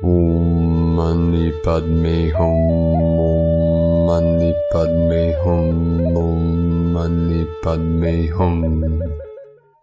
Om Mani Padme Hum, Om Mani Padme Hum, Om Mani Padme Hum.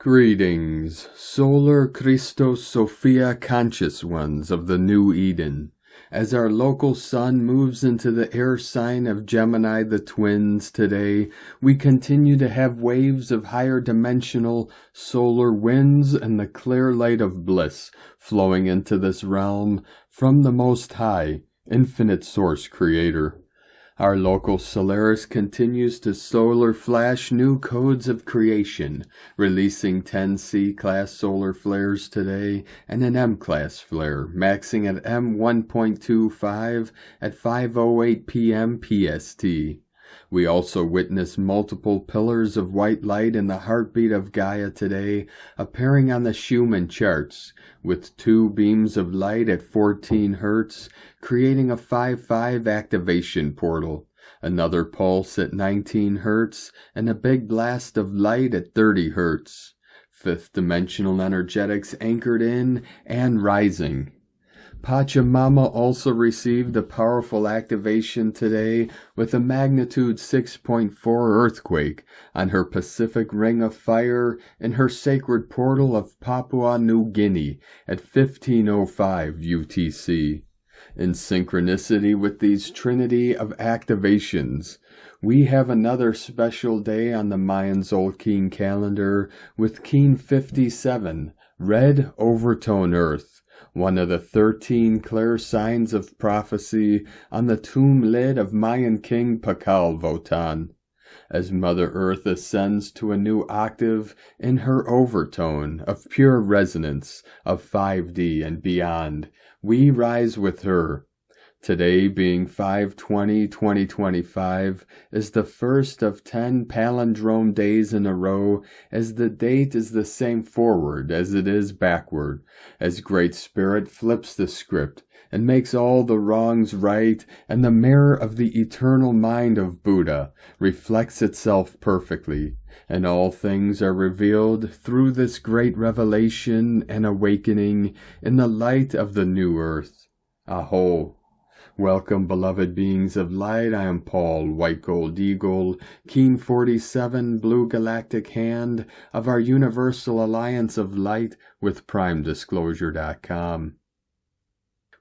Greetings, Solar Christos Sophia conscious ones of the New Eden. As our local sun moves into the air sign of Gemini the Twins today, we continue to have waves of higher dimensional solar winds and the clear light of bliss flowing into this realm from the Most High, Infinite Source Creator. Our local Solaris continues to solar flash new codes of creation, releasing 10 C-class solar flares today and an M-class flare, maxing at M1.25 at 5:08 p.m. PST. We also witness multiple pillars of white light in the heartbeat of Gaia today, appearing on the Schumann charts, with 2 beams of light at 14 Hz, creating a 5-5 activation portal, another pulse at 19 Hz, and a big blast of light at 30 Hz. 5th dimensional energetics anchored in and rising. Pachamama also received a powerful activation today with a magnitude 6.4 earthquake on her Pacific Ring of Fire in her sacred portal of Papua New Guinea at 15:05 UTC. In synchronicity with these trinity of activations, we have another special day on the Mayan Zolkeen calendar with Keen 57, Red Overtone Earth, one of the 13 clear signs of prophecy on the tomb lid of Mayan King Pakal Votan. As Mother Earth ascends to a new octave in her overtone of pure resonance of 5D and beyond, we rise with her. Today, being 5/20/2025, is the first of 10 palindrome days in a row, as the date is the same forward as it is backward, as Great Spirit flips the script and makes all the wrongs right, and the mirror of the eternal mind of Buddha reflects itself perfectly, and all things are revealed through this great revelation and awakening in the light of the newearth. A'ho. Welcome, beloved beings of light. I am paulwhitegoldeagle, Keen 47, Blue Galactic Hand of our Universal Alliance of Light with primedisclosure.com.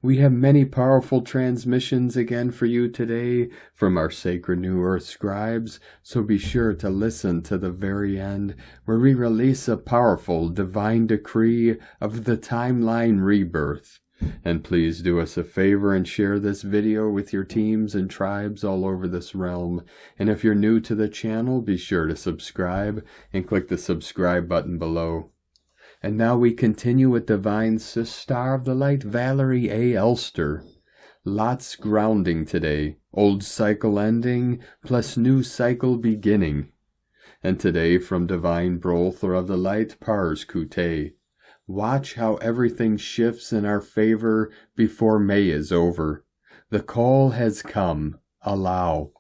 We have many powerful transmissions again for you today from our sacred New Earth scribes, so be sure to listen to the very end, where we release a powerful divine decree of the timeline rebirth. And please do us a favor and share this video with your teams and tribes all over this realm. And if you're new to the channel, be sure to subscribe and click the subscribe button below. And now we continue with Divine Sister of the Light, Valerie A. Elster. Lots grounding today, old cycle ending, plus new cycle beginning. And today from Divine Brother of the Light, Pars Kute. Watch how everything shifts in our favor before May is over. The call has come. Allow.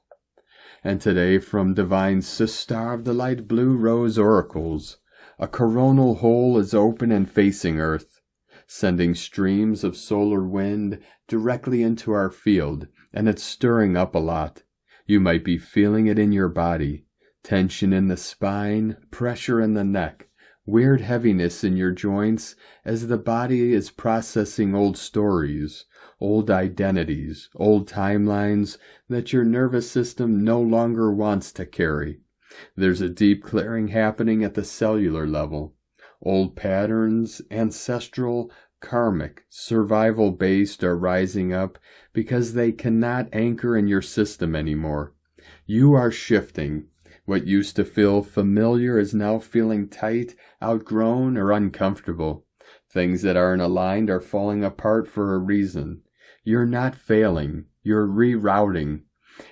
And today from Divine Sister of the Light, Blue Rose Oracles. A coronal hole is open and facing Earth, sending streams of solar wind directly into our field, and it's stirring up a lot. You might be feeling it in your body. Tension in the spine, pressure in the neck. Weird heaviness in your joints as the body is processing old stories, old identities, old timelines that your nervous system no longer wants to carry. There's a deep clearing happening at the cellular level. Old patterns, ancestral, karmic, survival-based are rising up because they cannot anchor in your system anymore. You are shifting. What used to feel familiar is now feeling tight, outgrown, or uncomfortable. Things that aren't aligned are falling apart for a reason. You're not failing. You're rerouting.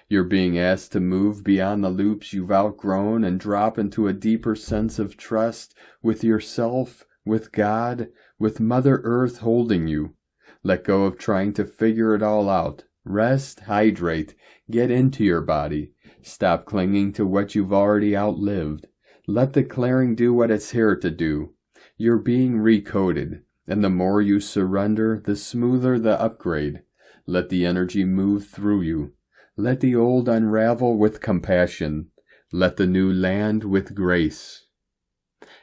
You're being asked to move beyond the loops you've outgrown and drop into a deeper sense of trust with yourself, with God, with Mother Earth holding you. Let go of trying to figure it all out. Rest, hydrate, get into your body. Stop clinging to what you've already outlived. Let the clearing do what it's here to do. You're being recoded. And the more you surrender, the smoother the upgrade. Let the energy move through you. Let the old unravel with compassion. Let the new land with grace.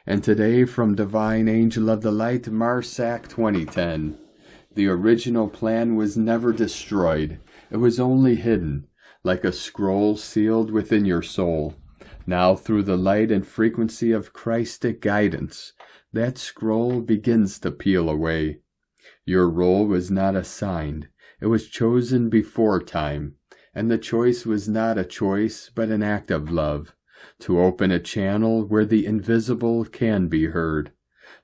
And today from Divine Angel of the Light, Marsac 2010. The original plan was never destroyed. It was only hidden, like a scroll sealed within your soul. Now through the light and frequency of Christic guidance, that scroll begins to peel away. Your role was not assigned. It was chosen before time. And the choice was not a choice, but an act of love, to open a channel where the invisible can be heard.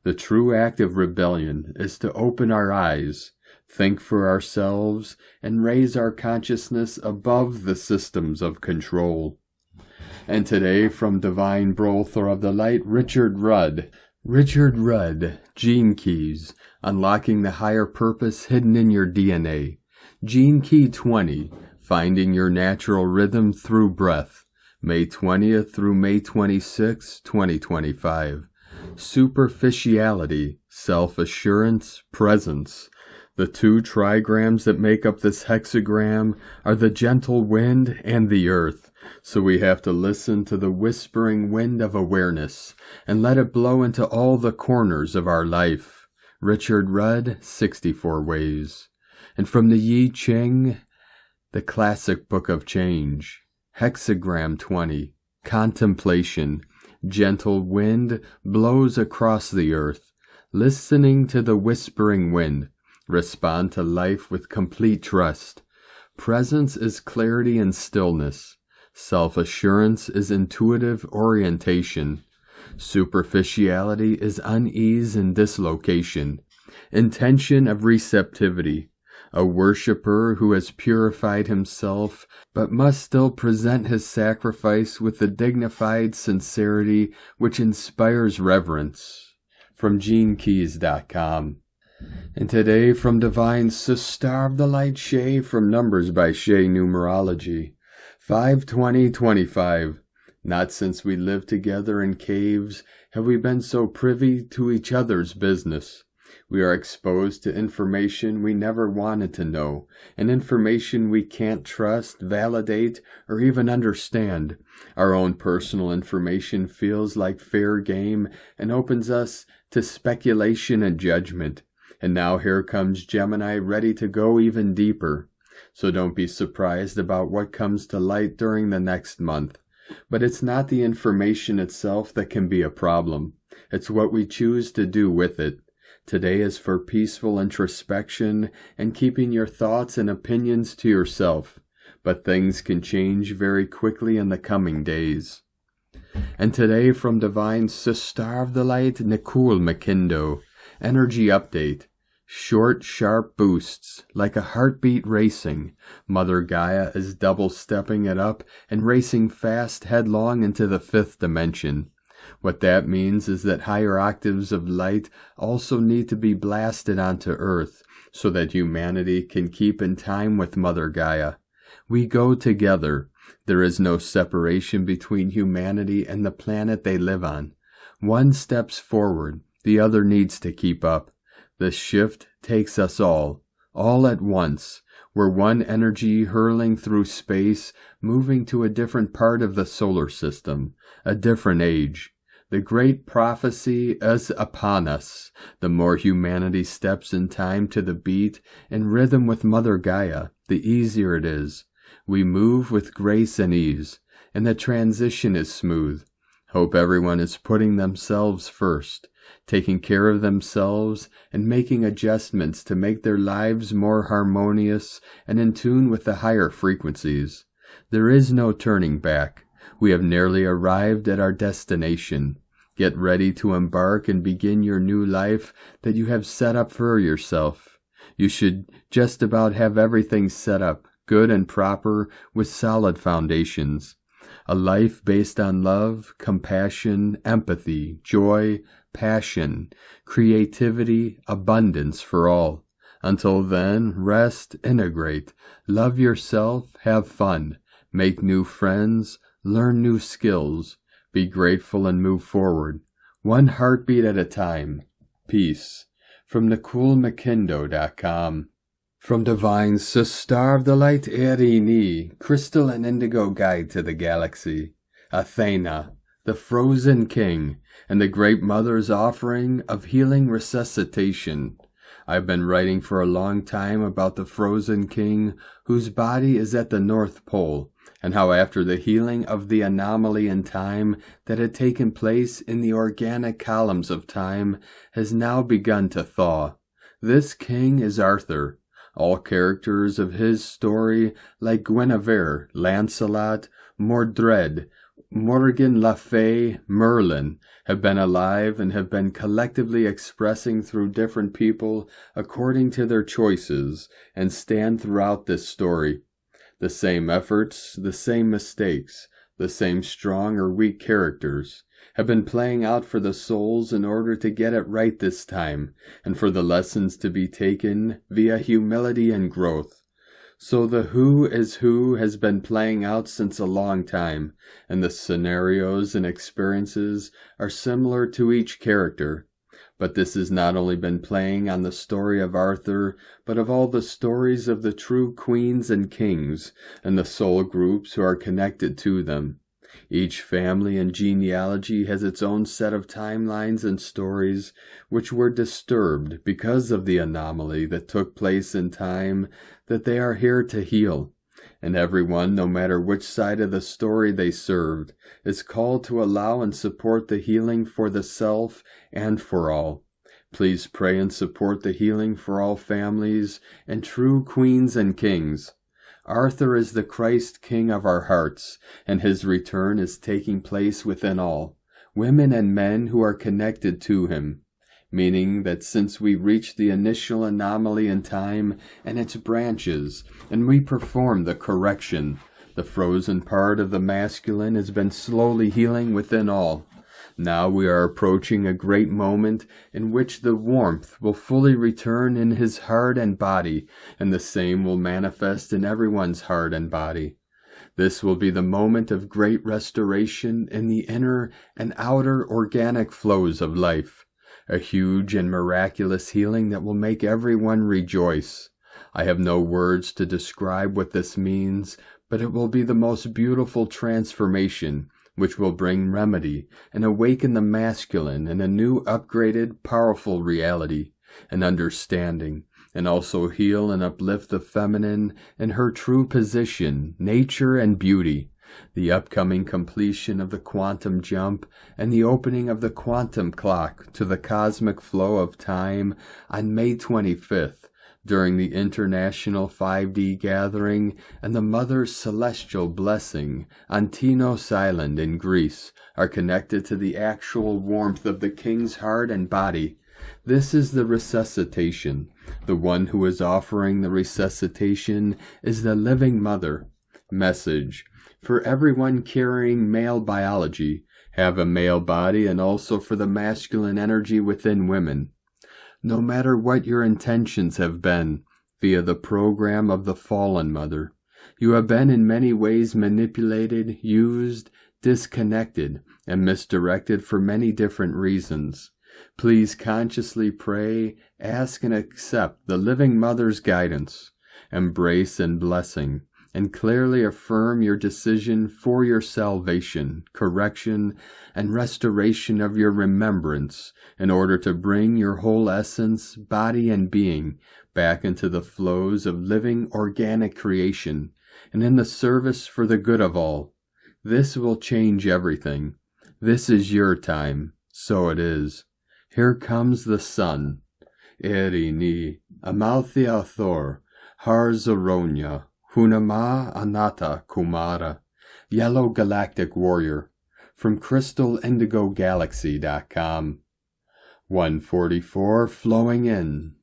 The true act of rebellion is to open our eyes, think for ourselves, and raise our consciousness above the systems of control. And today from Divine Brother of the Light, Richard Rudd, Gene Keys, Unlocking the Higher Purpose Hidden in Your DNA. Gene Key 20, Finding Your Natural Rhythm Through Breath, May 20th through May 26, 2025. Superficiality, self-assurance, presence. The two trigrams that make up this hexagram are the gentle wind and the earth. So we have to listen to the whispering wind of awareness and let it blow into all the corners of our life. Richard Rudd, 64 Ways. And from the I Ching, the classic book of change, hexagram 20, contemplation. Gentle wind blows across the earth. Listening to the whispering wind, respond to life with complete trust. Presence is clarity and stillness. Self-assurance is intuitive orientation. Superficiality is unease and dislocation. Intention of receptivity. A worshipper who has purified himself, but must still present his sacrifice with the dignified sincerity which inspires reverence. From GeneKeys.com. And today from Divine Sister of the Light Shay, from Numbers by Shay Numerology. 5/20/25. Not since we lived together in caves have we been so privy to each other's business. We are exposed to information we never wanted to know, and information we can't trust, validate, or even understand. Our own personal information feels like fair game and opens us to speculation and judgment. And now here comes Gemini ready to go even deeper. So don't be surprised about what comes to light during the next month. But it's not the information itself that can be a problem. It's what we choose to do with it. Today is for peaceful introspection and keeping your thoughts and opinions to yourself. But things can change very quickly in the coming days. And today from Divine Sister of the Light, Nicole McKindo, Energy Update. Short, sharp boosts, like a heartbeat racing. Mother Gaia is double-stepping it up and racing fast headlong into the 5th dimension. What that means is that higher octaves of light also need to be blasted onto Earth so that humanity can keep in time with Mother Gaia. We go together. There is no separation between humanity and the planet they live on. One steps forward, the other needs to keep up. The shift takes us all at once. We're one energy hurling through space, moving to a different part of the solar system, a different age. The great prophecy is upon us. The more humanity steps in time to the beat and rhythm with Mother Gaia, the easier it is. We move with grace and ease, and the transition is smooth. Hope everyone is putting themselves first, taking care of themselves and making adjustments to make their lives more harmonious and in tune with the higher frequencies. There is no turning back. We have nearly arrived at our destination. Get ready to embark and begin your new life that you have set up for yourself. You should just about have everything set up, good and proper, with solid foundations. A life based on love, compassion, empathy, joy, passion, creativity, abundance for all. Until then, rest, integrate, love yourself, have fun, make new friends, learn new skills, be grateful and move forward, one heartbeat at a time. Peace. from NicoleMcKindo.com. From Divines to Starve the Light Prairie, Crystal and Indigo Guide to the Galaxy, Athena, the Frozen King, and the Great Mother's Offering of Healing Resuscitation. I've been writing for a long time about the Frozen King, whose body is at the North Pole, and how after the healing of the anomaly in time that had taken place in the organic columns of time has now begun to thaw. This king is Arthur. All characters of his story, like Guinevere, Lancelot, Mordred, Morgan Le Fay, Merlin, have been alive and have been collectively expressing through different people according to their choices, and stand throughout this story. The same efforts, the same mistakes, the same strong or weak characters have been playing out for the souls in order to get it right this time, and for the lessons to be taken via humility and growth. So the who is who has been playing out since a long time, and the scenarios and experiences are similar to each character. But this has not only been playing on the story of Arthur, but of all the stories of the true queens and kings, and the soul groups who are connected to them. Each family and genealogy has its own set of timelines and stories which were disturbed because of the anomaly that took place in time that they are here to heal. And everyone, no matter which side of the story they served, is called to allow and support the healing for the self and for all. Please pray and support the healing for all families and true queens and kings. Arthur is the Christ King of our hearts, and his return is taking place within all, women and men who are connected to him, meaning that since we reached the initial anomaly in time and its branches, and we performed the correction, the frozen part of the masculine has been slowly healing within all. Now we are approaching a great moment in which the warmth will fully return in his heart and body, and the same will manifest in everyone's heart and body. This will be the moment of great restoration in the inner and outer organic flows of life, a huge and miraculous healing that will make everyone rejoice. I have no words to describe what this means, but it will be the most beautiful transformation, which will bring remedy and awaken the masculine in a new, upgraded, powerful reality and understanding, and also heal and uplift the feminine in her true position, nature, and beauty. The upcoming completion of the quantum jump and the opening of the quantum clock to the cosmic flow of time on May 25th, during the International 5D Gathering and the Mother's Celestial Blessing on Telos Island in Greece, are connected to the actual warmth of the King's heart and body. This is the resuscitation. The one who is offering the resuscitation is the Living Mother. Message: for everyone carrying male biology, have a male body, and also for the masculine energy within women. No matter what your intentions have been, via the program of the Fallen Mother, you have been in many ways manipulated, used, disconnected, and misdirected for many different reasons. Please consciously pray, ask, and accept the Living Mother's guidance, embrace and blessing, and clearly affirm your decision for your salvation, correction, and restoration of your remembrance in order to bring your whole essence, body, and being back into the flows of living organic creation and in the service for the good of all. This will change everything. This is your time. So it is. Here comes the sun. Eri ni, Amalthea Thor, Har Zoronia, Hunama Anata Kumara, Yellow Galactic Warrior, from CrystalIndigoGalaxy.com. 144 flowing in.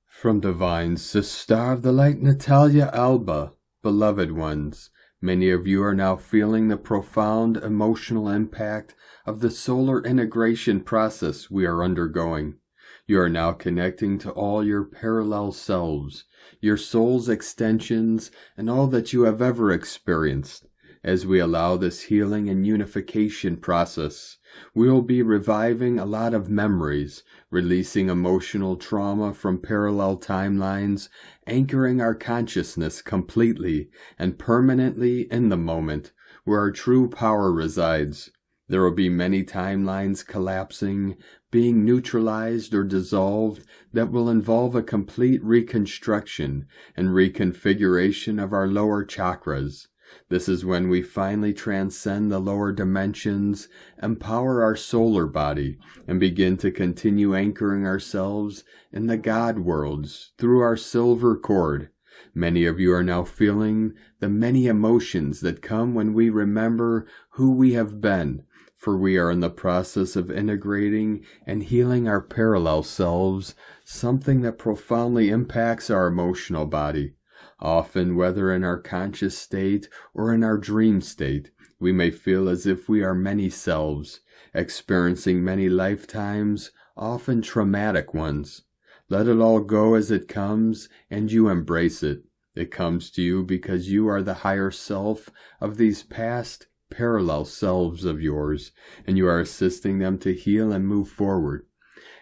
From Divines to Starve the Light Natalia Alba, beloved ones, many of you are now feeling the profound emotional impact of the solar integration process we are undergoing. You are now connecting to all your parallel selves, your soul's extensions, and all that you have ever experienced. As we allow this healing and unification process, we will be reviving a lot of memories, releasing emotional trauma from parallel timelines, anchoring our consciousness completely and permanently in the moment, where our true power resides. There will be many timelines collapsing, being neutralized or dissolved, that will involve a complete reconstruction and reconfiguration of our lower chakras. This is when we finally transcend the lower dimensions, empower our solar body, and begin to continue anchoring ourselves in the God worlds through our silver cord. Many of you are now feeling the many emotions that come when we remember who we have been, for we are in the process of integrating and healing our parallel selves, something that profoundly impacts our emotional body. Often, whether in our conscious state or in our dream state, we may feel as if we are many selves, experiencing many lifetimes, often traumatic ones. Let it all go as it comes, and you embrace it. It comes to you because you are the higher self of these past parallel selves of yours, and you are assisting them to heal and move forward.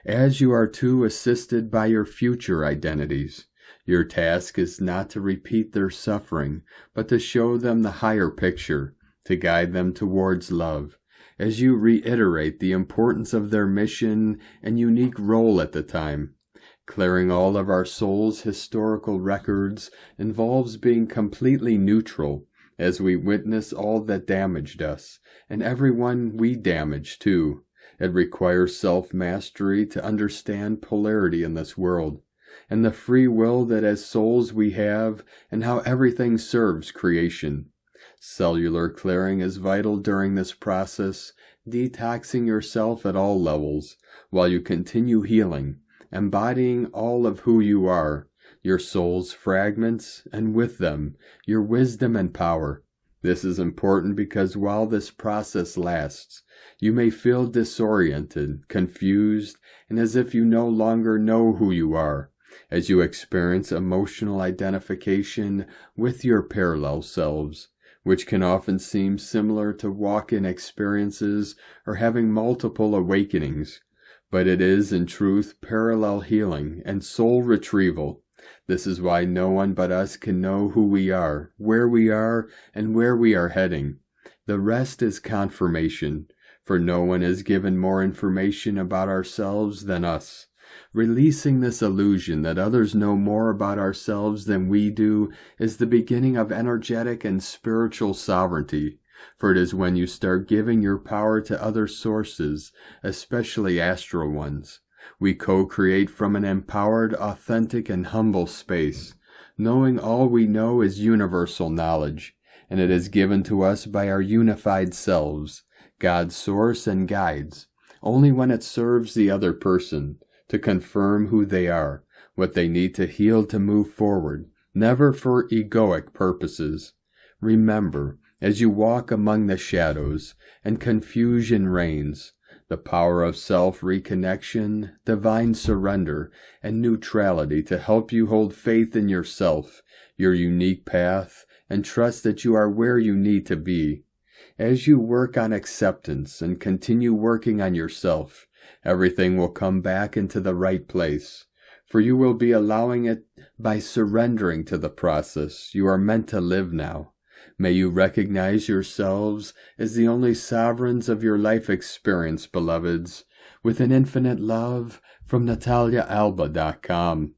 As you are too assisted by your future identities. Your task is not to repeat their suffering, but to show them the higher picture, to guide them towards love. As you reiterate the importance of their mission and unique role at the time, clearing all of our soul's historical records involves being completely neutral as we witness all that damaged us, and everyone we damage too. It requires self-mastery to understand polarity in this world, and the free will that as souls we have, and how everything serves creation. Cellular clearing is vital during this process, detoxing yourself at all levels, while you continue healing, embodying all of who you are, your soul's fragments, and with them, your wisdom and power. This is important because while this process lasts, you may feel disoriented, confused, and as if you no longer know who you are, as you experience emotional identification with your parallel selves, which can often seem similar to walk-in experiences or having multiple awakenings. But it is, in truth, parallel healing and soul retrieval. This is why no one but us can know who we are, and where we are heading. The rest is confirmation, for no one is given more information about ourselves than us. Releasing this illusion that others know more about ourselves than we do is the beginning of energetic and spiritual sovereignty, for it is when you start giving your power to other sources, especially astral ones. We co-create from an empowered, authentic, and humble space, knowing all we know is universal knowledge, and it is given to us by our unified selves, God's source and guides, only when it serves the other person, to confirm who they are, what they need to heal to move forward, never for egoic purposes. Remember, as you walk among the shadows and confusion reigns, the power of self-reconnection, divine surrender, and neutrality to help you hold faith in yourself, your unique path, and trust that you are where you need to be. As you work on acceptance and continue working on yourself, everything will come back into the right place, for you will be allowing it by surrendering to the process you are meant to live now. May you recognize yourselves as the only sovereigns of your life experience, beloveds, with an infinite love from NataliaAlba.com.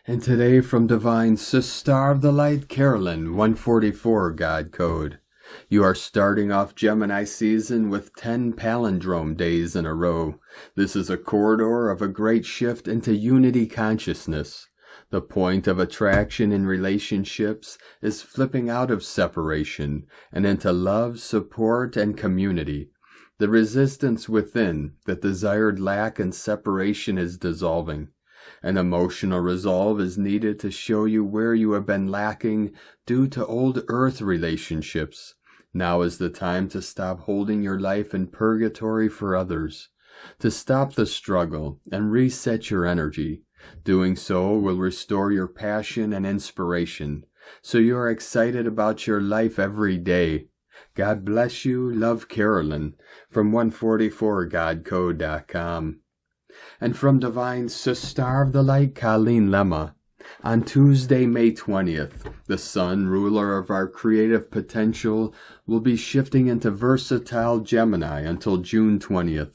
And today from Divine Sister of the Light, Carolyn, 144 God Code. You are starting off Gemini season with 10 palindrome days in a row. This is a corridor of a great shift into unity consciousness. The point of attraction in relationships is flipping out of separation and into love, support, and community. The resistance within that desired lack and separation is dissolving. An emotional resolve is needed to show you where you have been lacking due to old earth relationships. Now is the time to stop holding your life in purgatory for others, to stop the struggle and reset your energy. Doing so will restore your passion and inspiration, so you are excited about your life every day. God bless you. Love, Carolyn, from 144godcode.com. And from Divine Star of the Light, Colleen Lemma. On Tuesday, May 20th, the Sun, ruler of our creative potential, will be shifting into versatile Gemini until June 20th.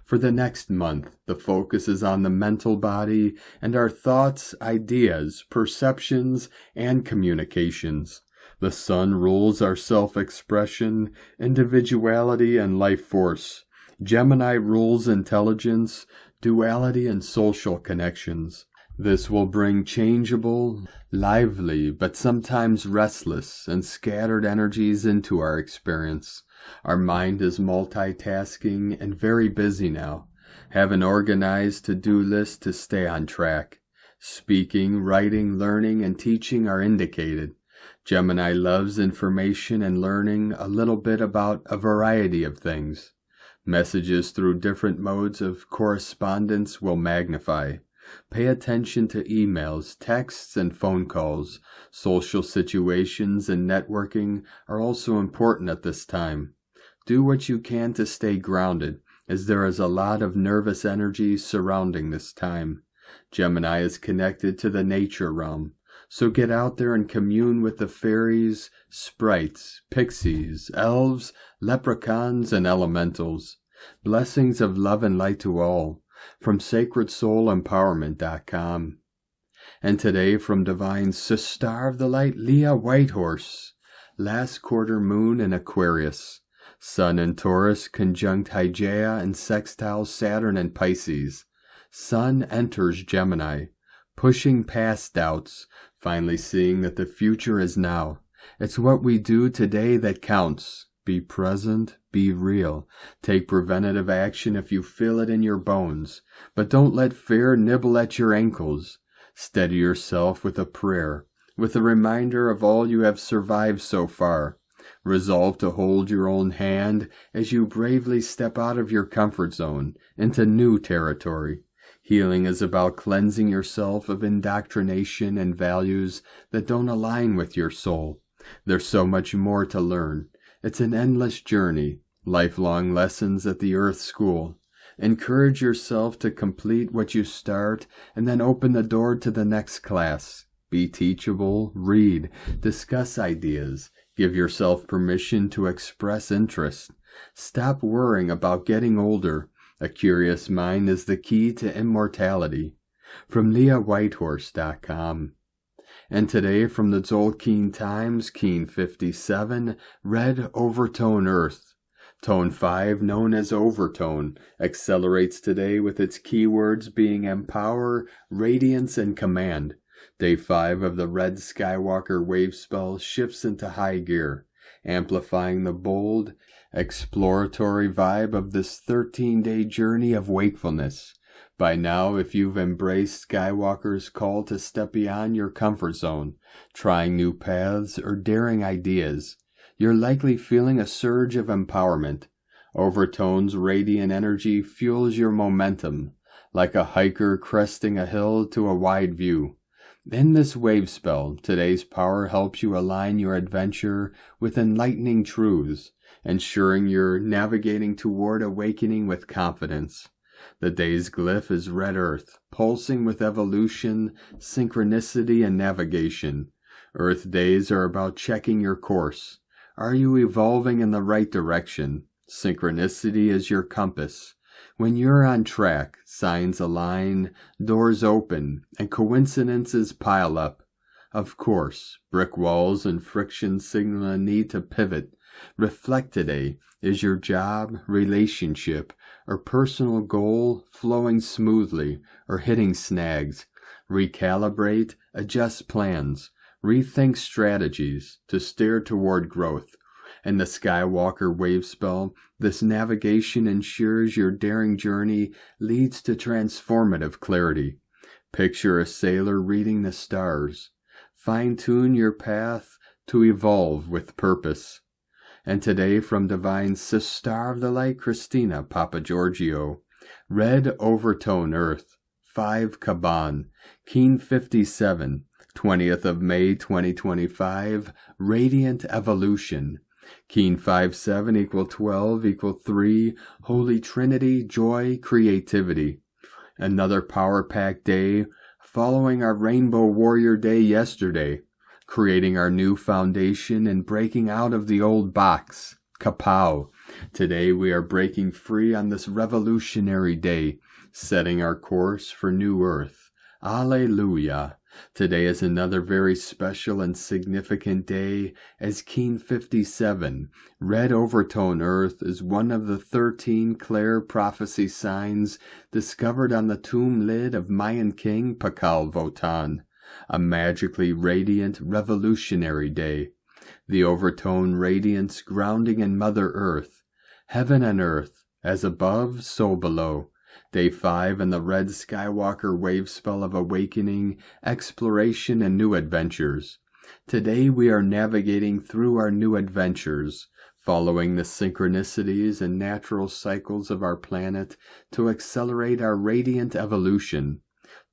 For the next month, the focus is on the mental body and our thoughts, ideas, perceptions, and communications. The Sun rules our self-expression, individuality, and life force. Gemini rules intelligence, duality, and social connections. This will bring changeable, lively, but sometimes restless and scattered energies into our experience. Our mind is multitasking and very busy now. Have an organized to-do list to stay on track. Speaking, writing, learning, and teaching are indicated. Gemini loves information and learning a little bit about a variety of things. Messages through different modes of correspondence will magnify. Pay attention to emails, texts, and phone calls. Social situations and networking are also important at this time. Do what you can to stay grounded, as there is a lot of nervous energy surrounding this time. Gemini is connected to the nature realm, so get out there and commune with the fairies, sprites, pixies, elves, leprechauns, and elementals. Blessings of love and light to all. From sacredsoulempowerment.com. And today from Divine Star of the Light, Leah Whitehorse. Last quarter moon in Aquarius. Sun in Taurus conjunct Hygeia and sextile Saturn in Pisces. Sun enters Gemini, pushing past doubts, finally seeing that the future is now. It's what we do today that counts. Be present, be real. Take preventative action if you feel it in your bones. But don't let fear nibble at your ankles. Steady yourself with a prayer, with a reminder of all you have survived so far. Resolve to hold your own hand as you bravely step out of your comfort zone into new territory. Healing is about cleansing yourself of indoctrination and values that don't align with your soul. There's so much more to learn. It's an endless journey, lifelong lessons at the Earth School. Encourage yourself to complete what you start and then open the door to the next class. Be teachable, read, discuss ideas, give yourself permission to express interest. Stop worrying about getting older. A curious mind is the key to immortality. From leahwhitehorse.com. And today from the Tzolk'in Times, Keen 57, Red Overtone Earth. Tone 5, known as Overtone, accelerates today with its keywords being Empower, Radiance, and Command. Day 5 of the Red Skywalker wave spell shifts into high gear, amplifying the bold, exploratory vibe of this 13-day journey of wakefulness. By now, if you've embraced Skywalker's call to step beyond your comfort zone, trying new paths or daring ideas, you're likely feeling a surge of empowerment. Overtone's radiant energy fuels your momentum, like a hiker cresting a hill to a wide view. In this wave spell, today's power helps you align your adventure with enlightening truths, ensuring you're navigating toward awakening with confidence. The day's glyph is red earth, pulsing with evolution, synchronicity, and navigation. Earth days are about checking your course. Are you evolving in the right direction? Synchronicity is your compass. When you're on track, signs align, doors open, and coincidences pile up. Of course, brick walls and friction signal a need to pivot. Reflect today. Is your job, relationship, or personal goal flowing smoothly or hitting snags? Recalibrate, adjust plans, rethink strategies to steer toward growth. In the Skywalker wave spell, this navigation ensures your daring journey leads to transformative clarity. Picture a sailor reading the stars. Fine-tune your path to evolve with purpose. And today from Divine Star of the Light, Christina Papagiorgio, Red Overtone Earth, 5 Kaban, Keen 57, 20th of May 2025, Radiant Evolution. Keen 5-7 equal 12 equal 3, Holy Trinity, joy, creativity. Another power-packed day, following our Rainbow Warrior Day yesterday, creating our new foundation and breaking out of the old box. Kapow! Today we are breaking free on this revolutionary day, setting our course for new earth. Alleluia! Today is another very special and significant day, as Keen 57, red overtone earth, is one of the 13 Claire prophecy signs discovered on the tomb lid of Mayan king Pakal Votan. A magically radiant, revolutionary day. The overtone radiance grounding in Mother Earth. Heaven and earth, as above, so below. Day 5 in the red Skywalker wave spell of awakening, exploration, and new adventures. Today we are navigating through our new adventures, following the synchronicities and natural cycles of our planet to accelerate our radiant evolution.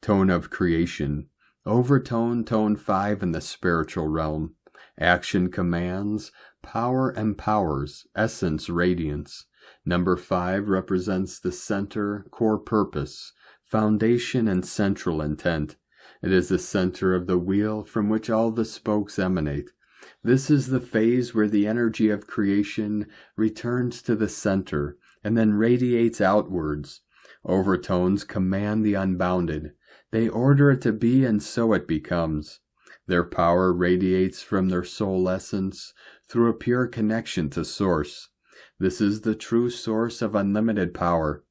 Tone of creation. Overtone, tone 5 in the spiritual realm. Action commands, power empowers, essence radiance. Number 5 represents the center, core purpose, foundation, and central intent. It is the center of the wheel from which all the spokes emanate. This is the phase where the energy of creation returns to the center and then radiates outwards. Overtones command the unbounded. They order it to be, and so it becomes. Their power radiates from their soul essence through a pure connection to Source. This is the true source of unlimited power.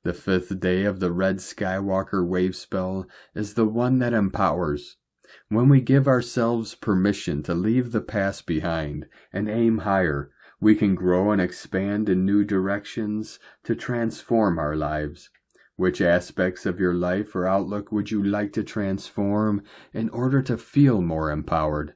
The 5th day of the red Skywalker wave spell is the one that empowers. When we give ourselves permission to leave the past behind and aim higher, we can grow and expand in new directions to transform our lives. Which aspects of your life or outlook would you like to transform in order to feel more empowered?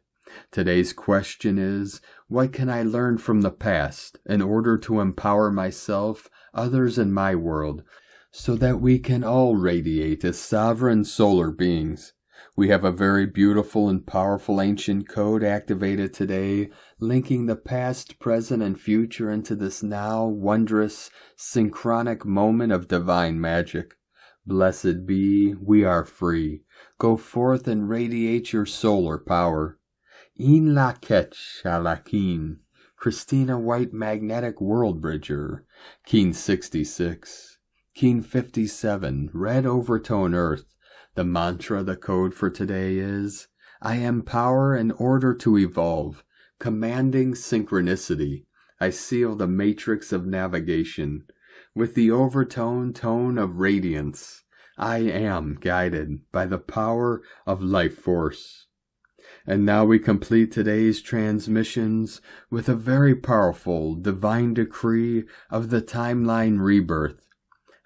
Today's question is, what can I learn from the past in order to empower myself, others, and my world, so that we can all radiate as sovereign solar beings? We have a very beautiful and powerful ancient code activated today, linking the past, present, and future into this now wondrous, synchronic moment of divine magic. Blessed be, we are free. Go forth and radiate your solar power. In la ketch alakin, Christina White Magnetic World Bridger, Keen 66, Keen 57, red overtone earth. The mantra, the code for today is, I empower in order to evolve, commanding synchronicity. I seal the matrix of navigation. With the overtone tone of radiance, I am guided by the power of life force. And now we complete today's transmissions with a very powerful divine decree of the timeline rebirth.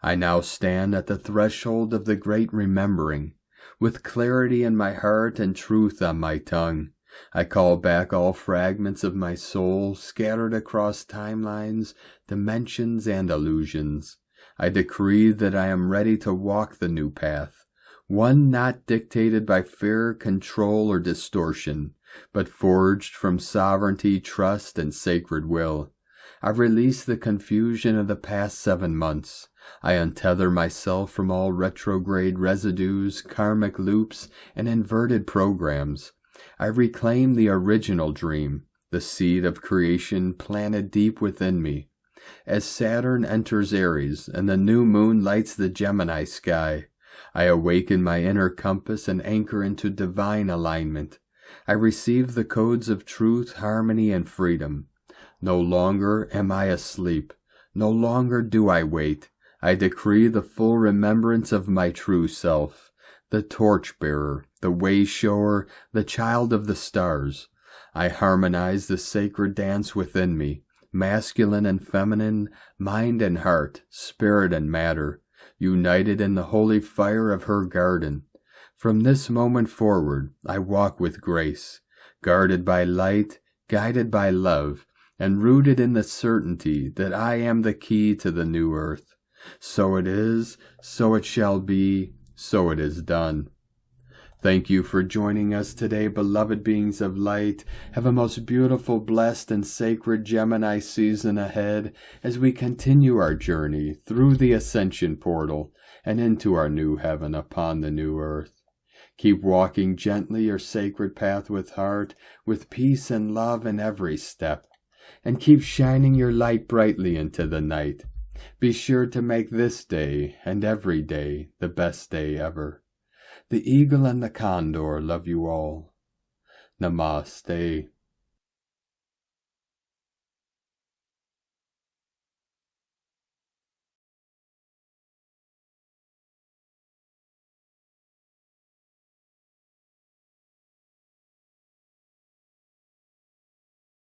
I now stand at the threshold of the great remembering, with clarity in my heart and truth on my tongue. I call back all fragments of my soul scattered across timelines, dimensions, and illusions. I decree that I am ready to walk the new path, one not dictated by fear, control, or distortion, but forged from sovereignty, trust, and sacred will. I release the confusion of the past 7 months. I untether myself from all retrograde residues, karmic loops, and inverted programs. I reclaim the original dream, the seed of creation planted deep within me. As Saturn enters Aries and the new moon lights the Gemini sky, I awaken my inner compass and anchor into divine alignment. I receive the codes of truth, harmony, and freedom. No longer am I asleep. No longer do I wait. I decree the full remembrance of my true self, the torchbearer, the way-shower, the child of the stars. I harmonize the sacred dance within me, masculine and feminine, mind and heart, spirit and matter, united in the holy fire of her garden. From this moment forward, I walk with grace, guarded by light, guided by love, and rooted in the certainty that I am the key to the new earth. So it is, so it shall be, so it is done. Thank you for joining us today, beloved beings of light. Have a most beautiful, blessed, and sacred Gemini season ahead as we continue our journey through the ascension portal and into our new heaven upon the new earth. Keep walking gently your sacred path with heart, with peace and love in every step, and keep shining your light brightly into the night. Be sure to make this day and every day the best day ever. The eagle and the condor love you all. Namaste.